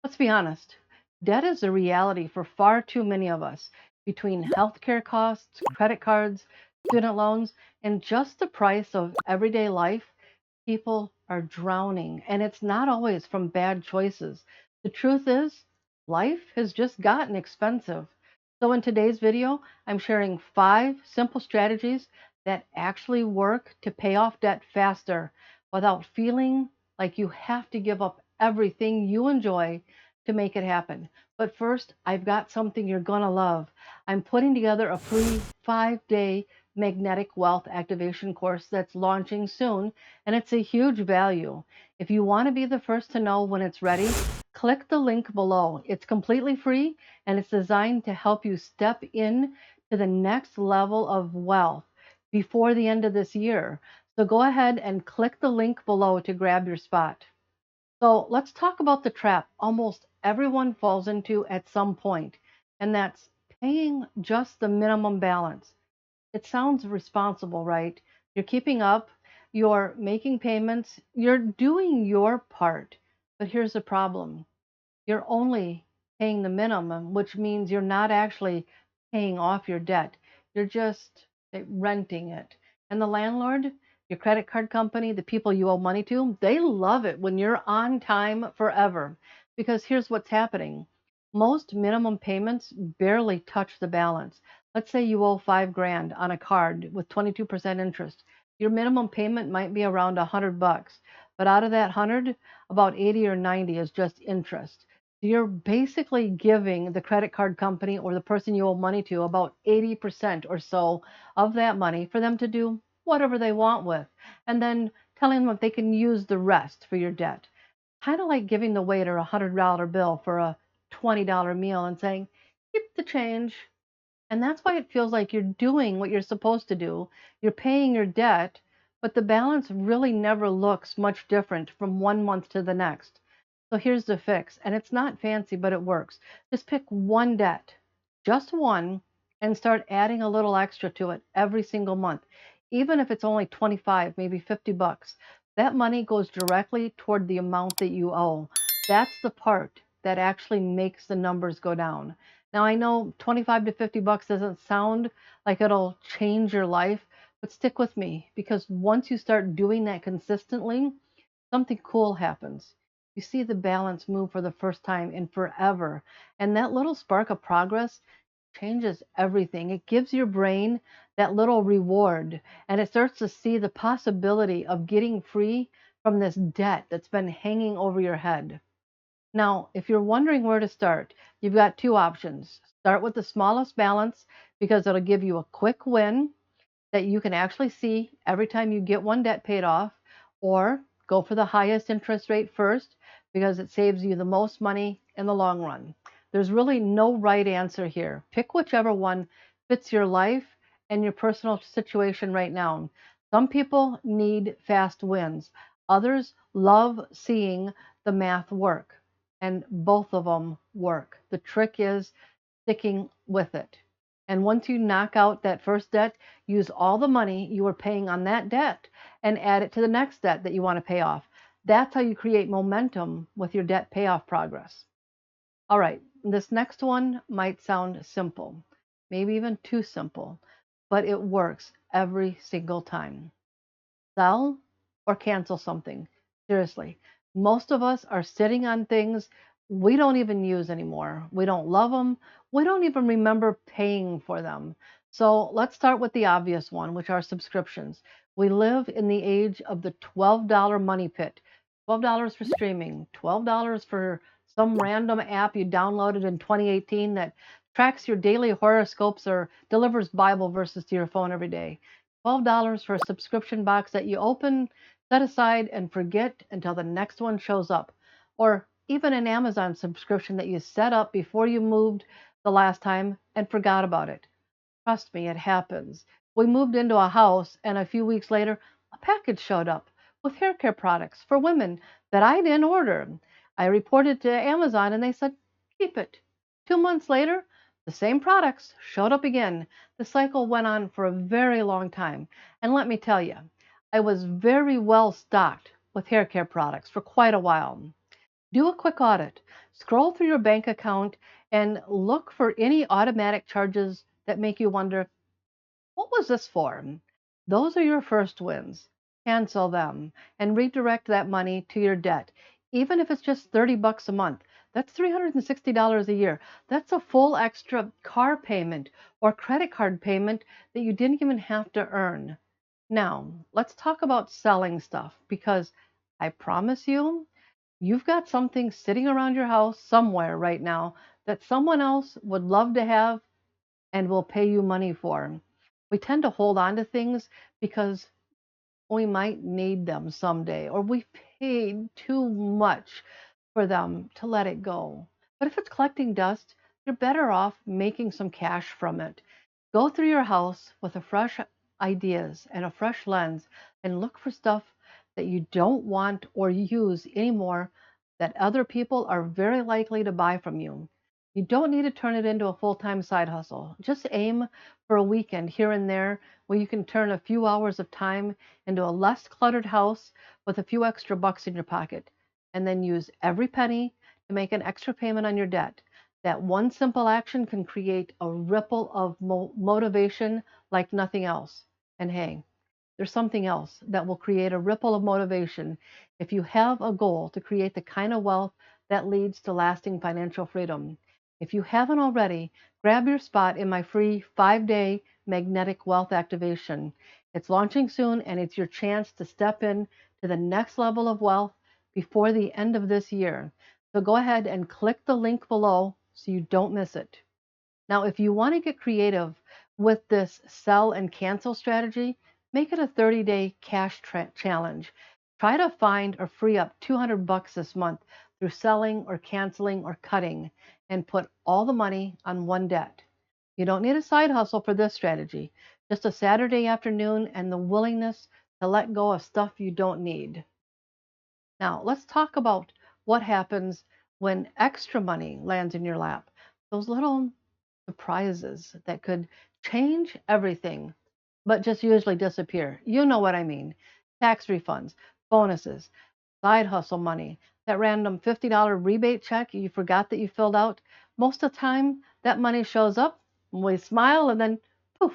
Let's be honest, debt is a reality for far too many of us. Between healthcare costs, credit cards, student loans, and just the price of everyday life, people are drowning. And it's not always from bad choices. The truth is, life has just gotten expensive. So, in today's video, I'm sharing 5 simple strategies that actually work to pay off debt faster without feeling like you have to give up everything you enjoy to make it happen. But first, I've got something you're going to love. I'm putting together a free 5-day magnetic wealth activation course that's launching soon, and it's a huge value. If you want to be the first to know when it's ready, click the link below. It's completely free and it's designed to help you step in to the next level of wealth before the end of this year. So go ahead and click the link below to grab your spot. So let's talk about the trap almost everyone falls into at some point, and that's paying just the minimum balance. It sounds responsible, right? You're keeping up, you're making payments, you're doing your part. But here's the problem: you're only paying the minimum, which means you're not actually paying off your debt. You're just renting it. And the landlord, your credit card company, the people you owe money to, they love it when you're on time forever. Because here's what's happening: most minimum payments barely touch the balance. Let's say you owe 5 grand on a card with 22% interest. Your minimum payment might be around $100, but out of that 100, about 80 or 90 is just interest. You're basically giving the credit card company or the person you owe money to about 80% or so of that money for them to do whatever they want with, and then telling them if they can use the rest for your debt. Kind of like giving the waiter a $100 bill for a $20 meal and saying, keep the change. And that's why it feels like you're doing what you're supposed to do. You're paying your debt, but the balance really never looks much different from one month to the next. So here's the fix, and it's not fancy, but it works. Just pick one debt, just one, and start adding a little extra to it every single month. Even if it's only 25, maybe $50, that money goes directly toward the amount that you owe. That's the part that actually makes the numbers go down. Now, I know 25 to $50 doesn't sound like it'll change your life, but stick with me, because once you start doing that consistently, something cool happens. You see the balance move for the first time in forever. And that little spark of progress changes everything. It gives your brain that little reward, and it starts to see the possibility of getting free from this debt that's been hanging over your head. Now, if you're wondering where to start, you've got 2 options. Start with the smallest balance because it'll give you a quick win that you can actually see every time you get one debt paid off, or go for the highest interest rate first because it saves you the most money in the long run. There's really no right answer here. Pick whichever one fits your life and your personal situation right now. Some people need fast wins, others love seeing the math work, and both of them work. The trick is sticking with it. And once you knock out that first debt, use all the money you were paying on that debt and add it to the next debt that you want to pay off. That's how you create momentum with your debt payoff progress. All right, this next one might sound simple, maybe even too simple, but it works every single time. Sell or cancel something. Seriously, most of us are sitting on things we don't even use anymore. We don't love them. We don't even remember paying for them. So let's start with the obvious one, which are subscriptions. We live in the age of the $12 money pit. $12 for streaming, $12 for some random app you downloaded in 2018 that tracks your daily horoscopes or delivers Bible verses to your phone every day. $12 for a subscription box that you open, set aside, and forget until the next one shows up. Or even an Amazon subscription that you set up before you moved the last time and forgot about it. Trust me, it happens. We moved into a house, and a few weeks later, a package showed up with hair care products for women that I didn't order. I reported to Amazon, and they said, keep it. 2 months later, the same products showed up again. The cycle went on for a very long time. And let me tell you, I was very well stocked with hair care products for quite a while. Do a quick audit. Scroll through your bank account and look for any automatic charges that make you wonder, what was this for? Those are your first wins. Cancel them and redirect that money to your debt. Even if it's just 30 bucks a month, that's $360 a year. That's a full extra car payment or credit card payment that you didn't even have to earn. Now, let's talk about selling stuff because I promise you, you've got something sitting around your house somewhere right now that someone else would love to have and will pay you money for. We tend to hold on to things because we might need them someday, or we paid too much for them to let it go. But if it's collecting dust, you're better off making some cash from it. Go through your house with a fresh ideas and a fresh lens and look for stuff that you don't want or use anymore that other people are very likely to buy from you. You don't need to turn it into a full-time side hustle. Just aim for a weekend here and there where you can turn a few hours of time into a less cluttered house with a few extra bucks in your pocket, and then use every penny to make an extra payment on your debt. That one simple action can create a ripple of motivation like nothing else. And hey, there's something else that will create a ripple of motivation if you have a goal to create the kind of wealth that leads to lasting financial freedom. If you haven't already, grab your spot in my free 5-day magnetic wealth activation. It's launching soon and it's your chance to step in to the next level of wealth before the end of this year. So go ahead and click the link below so you don't miss it. Now, if you want to get creative with this sell and cancel strategy, make it a 30-day cash challenge. Try to find or free up 200 bucks this month through selling or canceling or cutting and put all the money on one debt. You don't need a side hustle for this strategy, just a Saturday afternoon and the willingness to let go of stuff you don't need. Now, let's talk about what happens when extra money lands in your lap. Those little surprises that could change everything, but just usually disappear. You know what I mean. Tax refunds, bonuses, side hustle money, that random $50 rebate check you forgot that you filled out. Most of the time, that money shows up, and we smile, and then poof,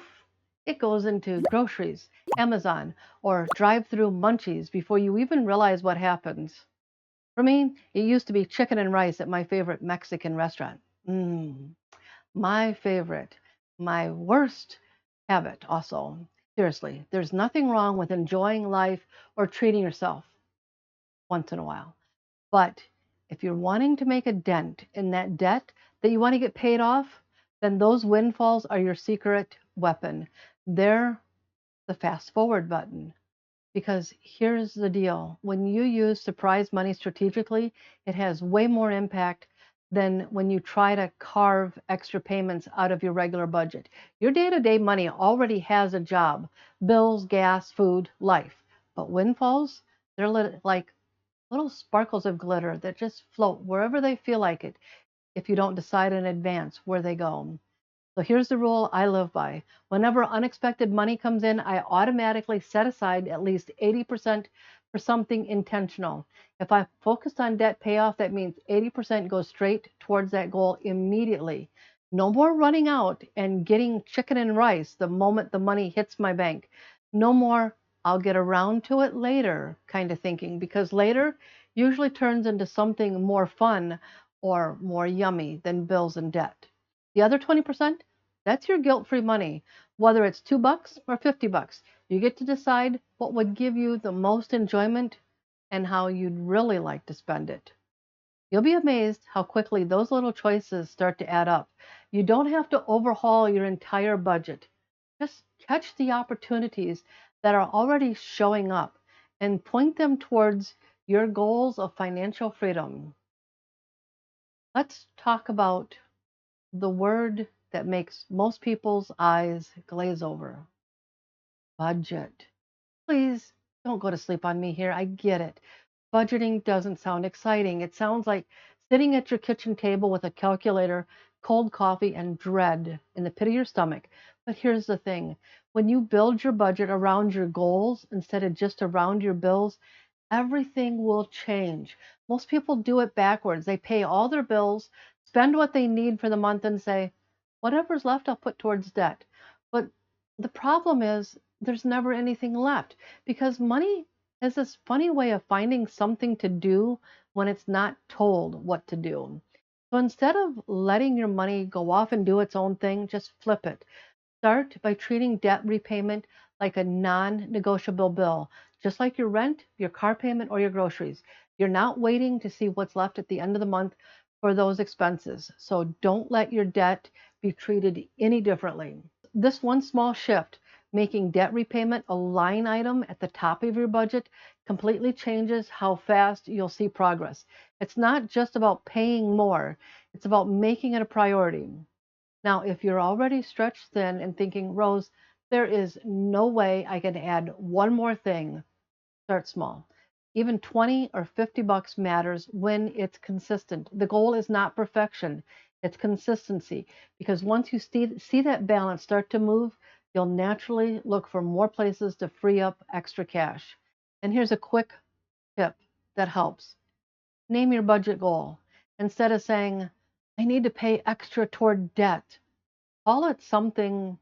it goes into groceries, Amazon, or drive through munchies before you even realize what happens. For me, it used to be chicken and rice at my favorite Mexican restaurant. My favorite. My worst habit, also. Seriously, there's nothing wrong with enjoying life or treating yourself once in a while. But if you're wanting to make a dent in that debt that you want to get paid off, then those windfalls are your secret weapon. They're the fast forward button. Because here's the deal, when you use surprise money strategically, it has way more impact than when you try to carve extra payments out of your regular budget. Your day to day money already has a job: bills, gas, food, life. But windfalls, they're like little sparkles of glitter that just float wherever they feel like it if you don't decide in advance where they go. So here's the rule I live by. Whenever unexpected money comes in, I automatically set aside at least 80% for something intentional. If I focused on debt payoff, that means 80% goes straight towards that goal immediately. No more running out and getting chicken and rice the moment the money hits my bank. No more, I'll get around to it later kind of thinking, because later usually turns into something more fun or more yummy than bills and debt. The other 20%, that's your guilt-free money, whether it's 2 bucks or 50 bucks. You get to decide what would give you the most enjoyment and how you'd really like to spend it. You'll be amazed how quickly those little choices start to add up. You don't have to overhaul your entire budget. Just catch the opportunities that are already showing up and point them towards your goals of financial freedom. Let's talk about the word that makes most people's eyes glaze over: budget. Please don't go to sleep on me here. I get it. Budgeting doesn't sound exciting. It sounds like sitting at your kitchen table with a calculator, cold coffee, and dread in the pit of your stomach. But here's the thing: when you build your budget around your goals instead of just around your bills, everything will change. Most people do it backwards. They pay all their bills, spend what they need for the month, and say, whatever's left, I'll put towards debt. But the problem is, there's never anything left because money has this funny way of finding something to do when it's not told what to do. So instead of letting your money go off and do its own thing, just flip it. Start by treating debt repayment like a non negotiable bill, just like your rent, your car payment, or your groceries. You're not waiting to see what's left at the end of the month for those expenses. So don't let your debt be treated any differently. This one small shift, making debt repayment a line item at the top of your budget, completely changes how fast you'll see progress. It's not just about paying more, it's about making it a priority. Now, if you're already stretched thin and thinking, Rose, there is no way I can add one more thing, start small. Even 20 or 50 bucks matters when it's consistent. The goal is not perfection, it's consistency. Because once you see that balance start to move, you'll naturally look for more places to free up extra cash. And here's a quick tip that helps. Name your budget goal. Instead of saying, I need to pay extra toward debt, call it something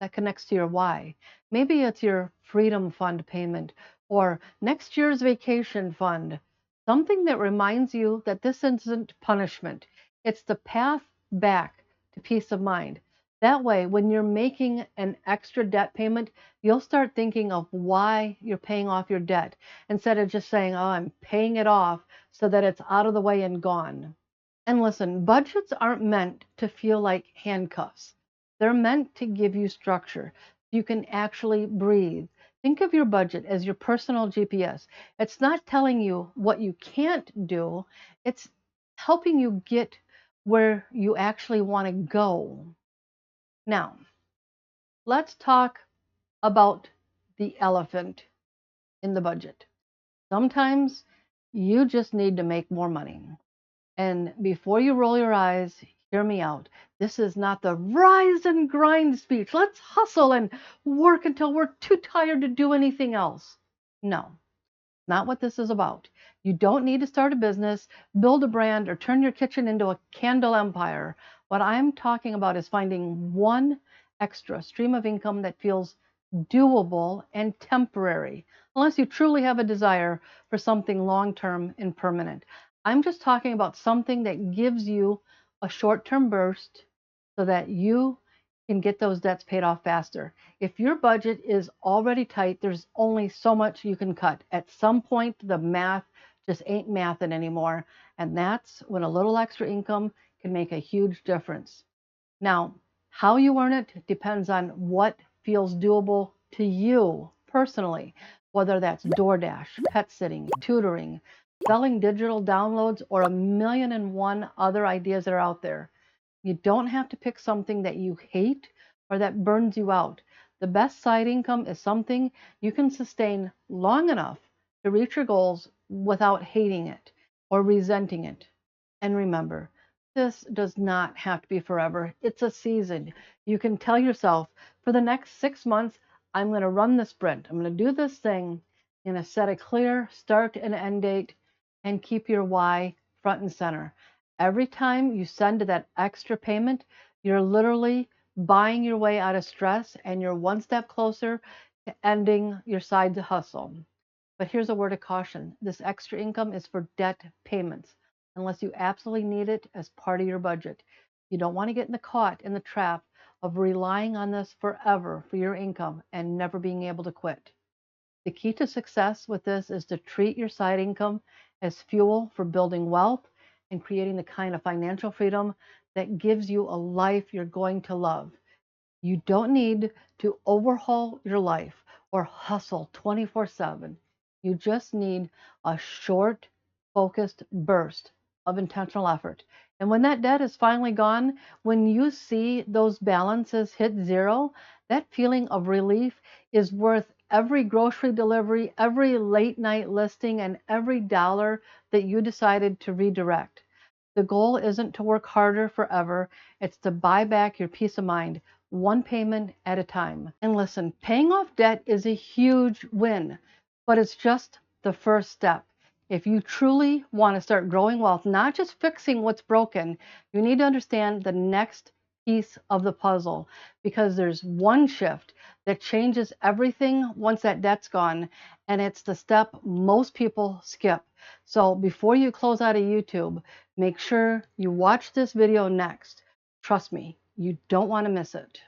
that connects to your why. Maybe it's your freedom fund payment or next year's vacation fund, something that reminds you that this isn't punishment. It's the path back to peace of mind. That way, when you're making an extra debt payment, you'll start thinking of why you're paying off your debt instead of just saying, oh, I'm paying it off so that it's out of the way and gone. And listen, budgets aren't meant to feel like handcuffs. They're meant to give you structure. You can actually breathe. Think of your budget as your personal GPS. It's not telling you what you can't do, it's helping you get where you actually want to go. Now, let's talk about the elephant in the budget. Sometimes you just need to make more money. And before you roll your eyes, hear me out. This is not the rise and grind speech. Let's hustle and work until we're too tired to do anything else. No, not what this is about. You don't need to start a business, build a brand, or turn your kitchen into a candle empire. What I'm talking about is finding one extra stream of income that feels doable and temporary, unless you truly have a desire for something long term and permanent. I'm just talking about something that gives you a short term burst so that you can get those debts paid off faster. If your budget is already tight, there's only so much you can cut. At some point, the math just ain't mathing anymore. And that's when a little extra income can make a huge difference. Now, how you earn it depends on what feels doable to you personally, whether that's DoorDash, pet sitting, tutoring, selling digital downloads, or a million and one other ideas that are out there. You don't have to pick something that you hate or that burns you out. The best side income is something you can sustain long enough to reach your goals without hating it or resenting it. And remember, this does not have to be forever. It's a season. You can tell yourself, for the next 6 months, I'm going to run the sprint. I'm going to do this thing. I'm going to set a clear start and end date and keep your why front and center. Every time you send that extra payment, you're literally buying your way out of stress and you're one step closer to ending your side hustle. But here's a word of caution. This extra income is for debt payments, unless you absolutely need it as part of your budget. You don't want to get caught in the trap of relying on this forever for your income and never being able to quit. The key to success with this is to treat your side income as fuel for building wealth and creating the kind of financial freedom that gives you a life you're going to love. You don't need to overhaul your life or hustle 24/7. You just need a short, focused burst of intentional effort. And when that debt is finally gone, when you see those balances hit zero, that feeling of relief is worth every grocery delivery, every late night listing, and every dollar that you decided to redirect. The goal isn't to work harder forever, it's to buy back your peace of mind, one payment at a time. And listen, paying off debt is a huge win, but it's just the first step. If you truly want to start growing wealth, not just fixing what's broken, you need to understand the next piece of the puzzle, because there's one shift that changes everything once that debt's gone, and it's the step most people skip. So before you close out of YouTube, make sure you watch this video next. Trust me, you don't want to miss it.